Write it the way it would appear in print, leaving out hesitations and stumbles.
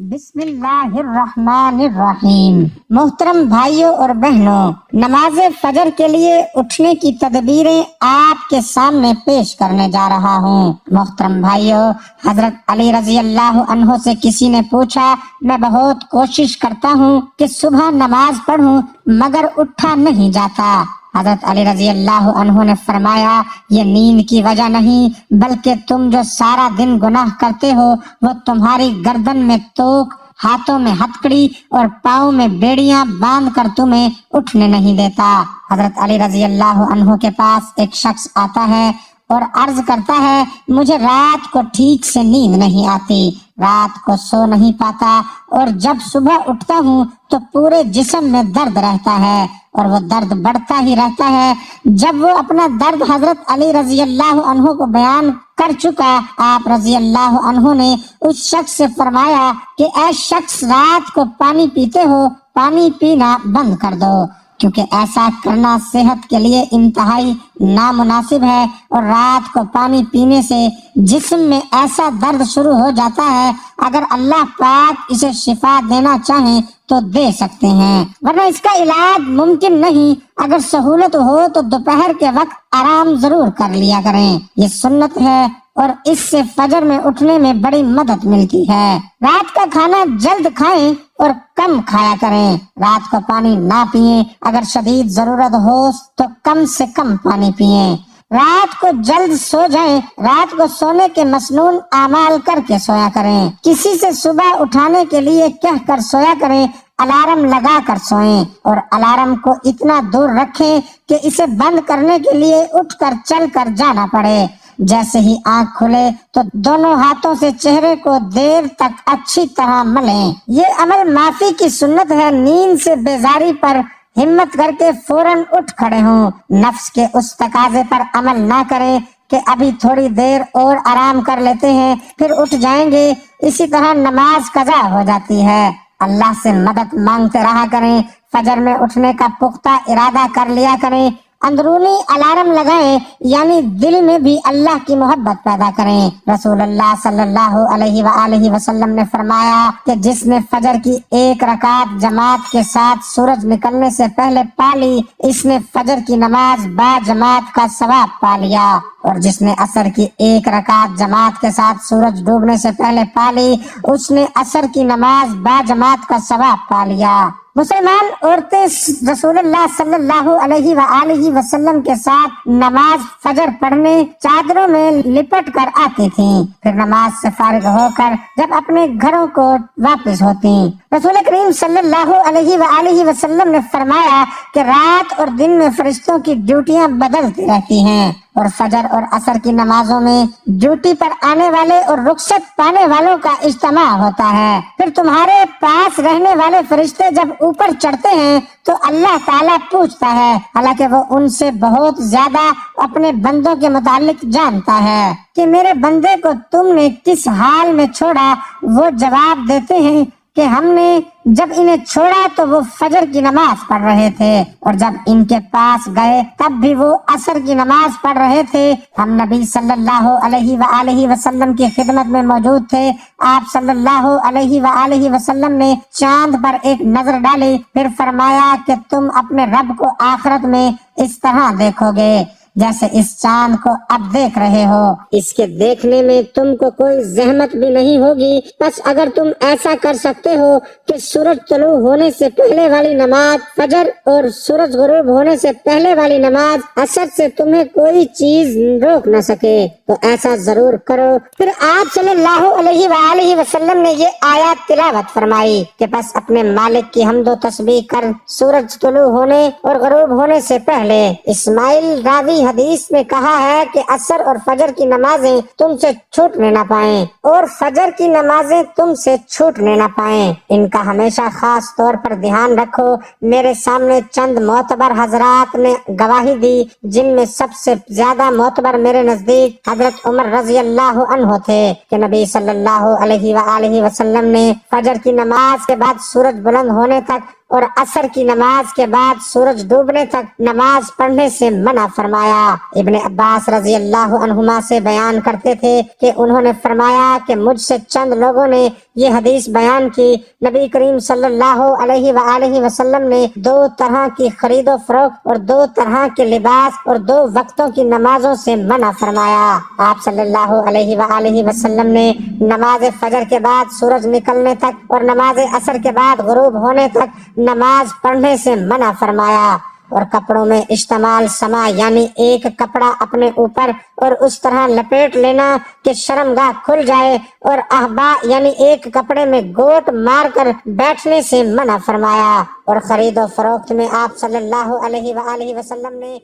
بسم اللہ الرحمن الرحیم۔ محترم بھائیوں اور بہنوں، نماز فجر کے لیے اٹھنے کی تدبیریں آپ کے سامنے پیش کرنے جا رہا ہوں۔ محترم بھائیوں، حضرت علی رضی اللہ عنہ سے کسی نے پوچھا، میں بہت کوشش کرتا ہوں کہ صبح نماز پڑھوں مگر اٹھا نہیں جاتا۔ حضرت علی رضی اللہ عنہ نے فرمایا، یہ نیند کی وجہ نہیں بلکہ تم جو سارا دن گناہ کرتے ہو وہ تمہاری گردن میں توق، ہاتھوں میں ہتکڑی اور پاؤں میں بیڑیاں باندھ کر تمہیں اٹھنے نہیں دیتا۔ حضرت علی رضی اللہ عنہ کے پاس ایک شخص آتا ہے اور عرض کرتا ہے، مجھے رات کو ٹھیک سے نیند نہیں آتی، رات کو سو نہیں پاتا اور جب صبح اٹھتا ہوں تو پورے جسم میں درد رہتا ہے اور وہ درد بڑھتا ہی رہتا ہے۔ جب وہ اپنا درد حضرت علی رضی اللہ عنہ کو بیان کر چکا، آپ رضی اللہ عنہ نے اس شخص سے فرمایا کہ اے شخص، رات کو پانی پیتے ہو، پانی پینا بند کر دو، کیونکہ ایسا کرنا صحت کے لیے انتہائی نامناسب ہے اور رات کو پانی پینے سے جسم میں ایسا درد شروع ہو جاتا ہے، اگر اللہ پاک اسے شفا دینا چاہیں تو دے سکتے ہیں، ورنہ اس کا علاج ممکن نہیں۔ اگر سہولت ہو تو دوپہر کے وقت آرام ضرور کر لیا کریں، یہ سنت ہے اور اس سے فجر میں اٹھنے میں بڑی مدد ملتی ہے۔ رات کا کھانا جلد کھائیں اور کم کھایا کریں، رات کو پانی نہ پیئیں، اگر شدید ضرورت ہو تو کم سے کم پانی پیئیں۔ رات کو جلد سو جائیں، رات کو سونے کے مسنون اعمال کر کے سویا کریں، کسی سے صبح اٹھانے کے لیے کہہ کر سویا کریں، الارم لگا کر سوئیں اور الارم کو اتنا دور رکھیں کہ اسے بند کرنے کے لیے اٹھ کر چل کر جانا پڑے۔ جیسے ہی آنکھ کھلے تو دونوں ہاتھوں سے چہرے کو دیر تک اچھی طرح ملیں۔ یہ عمل معافی کی سنت ہے۔ نیند سے بیزاری پر ہمت کر کے فوراً اٹھ کھڑے ہوں، نفس کے اس تقاضے پر عمل نہ کریں کہ ابھی تھوڑی دیر اور آرام کر لیتے ہیں پھر اٹھ جائیں گے، اسی طرح نماز قضا ہو جاتی ہے۔ اللہ سے مدد مانگتے رہا کریں، فجر میں اٹھنے کا پختہ ارادہ کر لیا کریں، اندرونی الارم لگائیں، یعنی دل میں بھی اللہ کی محبت پیدا کریں۔ رسول اللہ صلی اللہ علیہ وآلہ وسلم نے فرمایا کہ جس نے فجر کی ایک رکعت جماعت کے ساتھ سورج نکلنے سے پہلے پا لی، اس نے فجر کی نماز با جماعت کا ثواب پا لیا، اور جس نے عصر کی ایک رکعت جماعت کے ساتھ سورج ڈوبنے سے پہلے پا لی، اس نے عصر کی نماز با جماعت کا ثواب پا لیا۔ مسلمان عورتیں رسول اللہ صلی اللہ علیہ وآلہ وسلم کے ساتھ نماز فجر پڑھنے چادروں میں لپٹ کر آتی تھیں، پھر نماز سے فارغ ہو کر جب اپنے گھروں کو واپس ہوتی۔ رسول کریم صلی اللہ علیہ وآلہ وسلم نے فرمایا کہ رات اور دن میں فرشتوں کی ڈیوٹیاں بدلتی رہتی ہیں، اور فجر اور عصر کی نمازوں میں ڈیوٹی پر آنے والے اور رخصت پانے والوں کا اجتماع ہوتا ہے۔ پھر تمہارے پاس رہنے والے فرشتے جب اوپر چڑھتے ہیں تو اللہ تعالیٰ پوچھتا ہے، حالانکہ وہ ان سے بہت زیادہ اپنے بندوں کے متعلق جانتا ہے، کہ میرے بندے کو تم نے کس حال میں چھوڑا؟ وہ جواب دیتے ہیں کہ ہم نے جب انہیں چھوڑا تو وہ فجر کی نماز پڑھ رہے تھے، اور جب ان کے پاس گئے تب بھی وہ عصر کی نماز پڑھ رہے تھے۔ ہم نبی صلی اللہ علیہ وآلہ وسلم کی خدمت میں موجود تھے۔ آپ صلی اللہ علیہ وآلہ وسلم نے چاند پر ایک نظر ڈالی، پھر فرمایا کہ تم اپنے رب کو آخرت میں اس طرح دیکھو گے جیسے اس چاند کو اب دیکھ رہے ہو، اس کے دیکھنے میں تم کو کوئی زحمت بھی نہیں ہوگی۔ بس اگر تم ایسا کر سکتے ہو کہ سورج طلوع ہونے سے پہلے والی نماز فجر اور سورج غروب ہونے سے پہلے والی نماز عصر سے تمہیں کوئی چیز روک نہ سکے تو ایسا ضرور کرو۔ پھر آپ صلی اللہ علیہ وآلہ وسلم نے یہ آیات تلاوت فرمائی کہ بس اپنے مالک کی حمد و تسبیح کر سورج طلوع ہونے اور غروب ہونے سے پہلے۔ اسماعیل راوی حدیث میں کہا ہے کہ عصر اور فجر کی نمازیں تم سے چھوٹنے نہ پائیں اور فجر کی نمازیں تم سے چھوٹنے نہ پائیں، ان کا ہمیشہ خاص طور پر دھیان رکھو۔ میرے سامنے چند معتبر حضرات نے گواہی دی، جن میں سب سے زیادہ معتبر میرے نزدیک حضرت عمر رضی اللہ عنہ تھے کہ نبی صلی اللہ علیہ وآلہ وسلم نے فجر کی نماز کے بعد سورج بلند ہونے تک اور عصر کی نماز کے بعد سورج ڈوبنے تک نماز پڑھنے سے منع فرمایا۔ ابن عباس رضی اللہ عنہما سے بیان کرتے تھے کہ انہوں نے فرمایا کہ مجھ سے چند لوگوں نے یہ حدیث بیان کی، نبی کریم صلی اللہ علیہ وآلہ وسلم نے 2 طرح کی خرید و فروخت اور 2 طرح کے لباس اور 2 وقتوں کی نمازوں سے منع فرمایا۔ آپ صلی اللہ علیہ وآلہ وسلم نے نماز فجر کے بعد سورج نکلنے تک اور نماز عصر کے بعد غروب ہونے تک نماز پڑھنے سے منع فرمایا، اور کپڑوں میں اشتمال سما یعنی ایک کپڑا اپنے اوپر اور اس طرح لپیٹ لینا کہ شرمگاہ کھل جائے، اور احبا یعنی ایک کپڑے میں گوٹ مار کر بیٹھنے سے منع فرمایا، اور خرید و فروخت میں آپ صلی اللہ علیہ وآلہ وسلم نے